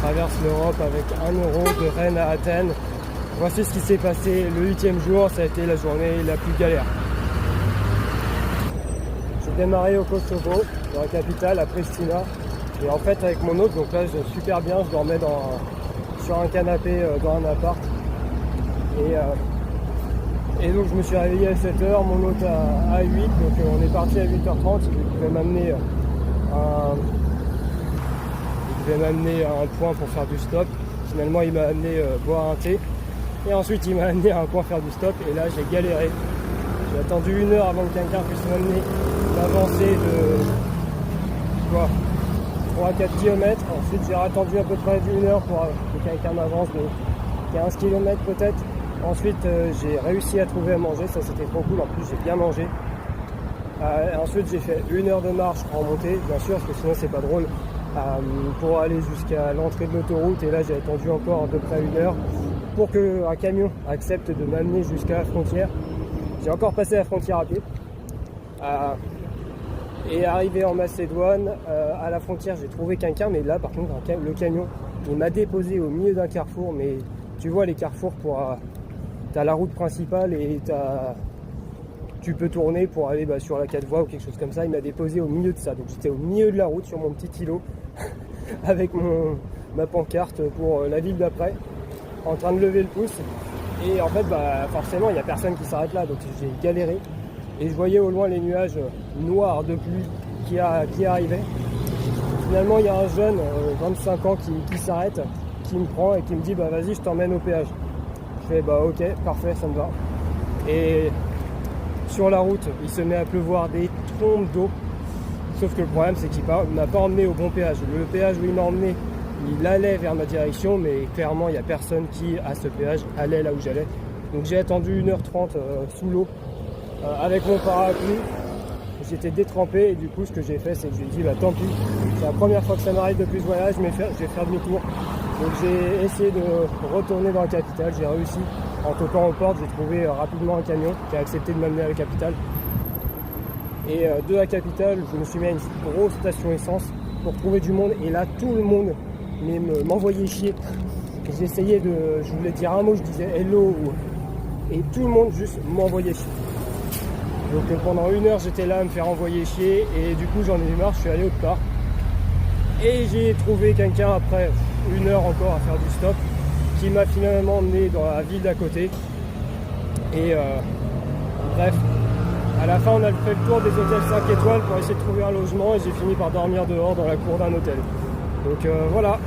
traverse l'Europe avec 1 euro de Rennes à Athènes. Voici ce qui s'est passé le 8e jour, ça a été la journée la plus galère. J'ai démarré au Kosovo, dans la capitale, à Pristina. Et en fait, avec mon hôte, donc là, je super bien, je dormais sur un canapé dans un appart. Et donc, je me suis réveillé à 7h, mon hôte à 8, donc on est parti à 8h30. Il devait m'amener à un point pour faire du stop. Finalement, il m'a amené boire un thé. Et ensuite, il m'a amené à un point faire du stop. Et là, j'ai galéré. J'ai attendu 1 heure avant que quelqu'un puisse m'avancer de 3 à 4 km. Ensuite, j'ai attendu à peu près d'1 heure pour que quelqu'un m'avance de 15 km peut-être. Ensuite, j'ai réussi à trouver à manger. Ça, c'était trop cool. En plus, j'ai bien mangé. Ensuite, j'ai fait 1 heure de marche en montée, bien sûr, parce que sinon, c'est pas drôle. Pour aller jusqu'à l'entrée de l'autoroute. Et là, j'ai attendu encore à peu près 1 heure pour qu'un camion accepte de m'amener jusqu'à la frontière. J'ai encore passé la frontière à pied. Et arrivé en Macédoine, à la frontière, j'ai trouvé quelqu'un, mais là, par contre, le camion, il m'a déposé au milieu d'un carrefour. Mais tu vois, les carrefours, t'as la route principale et tu peux tourner pour aller sur la 4 voies ou quelque chose comme ça. Il m'a déposé au milieu de ça. Donc j'étais au milieu de la route sur mon petit îlot avec ma pancarte pour la ville d'après, en train de lever le pouce. Et en fait, forcément, il n'y a personne qui s'arrête là. Donc j'ai galéré. Et je voyais au loin les nuages noirs de pluie qui arrivaient. Finalement, il y a un jeune, 25 ans, qui s'arrête, qui me prend et qui me dit vas-y, je t'emmène au péage. Je fais ok, parfait, ça me va. Et sur la route, il se met à pleuvoir des trompes d'eau. Sauf que le problème, c'est qu'il ne m'a pas emmené au bon péage. Le péage où il m'a emmené, il allait vers ma direction, mais clairement, il n'y a personne qui, à ce péage, allait là où j'allais. Donc j'ai attendu 1h30 sous l'eau, avec mon parapluie. J'étais détrempé et du coup, ce que j'ai fait, c'est que j'ai dit tant pis. C'est la première fois que ça m'arrive depuis ce voyage, mais je vais faire demi-tour. Donc j'ai essayé de retourner dans la capitale, j'ai réussi. En toquant aux portes, j'ai trouvé rapidement un camion qui a accepté de m'amener à la capitale. Et de la capitale, je me suis mis à une grosse station essence pour trouver du monde. Et là, tout le monde m'envoyait chier. J'essayais je voulais dire un mot, je disais hello. Et tout le monde juste m'envoyait chier. Donc pendant 1 heure, j'étais là à me faire envoyer chier. Et du coup, j'en ai eu marre, je suis allé autre part. Et j'ai trouvé quelqu'un après 1 heure encore à faire du stop, qui m'a finalement emmené dans la ville d'à côté. Et bref, à la fin, on a fait le tour des hôtels 5 étoiles pour essayer de trouver un logement et j'ai fini par dormir dehors dans la cour d'un hôtel. Donc voilà.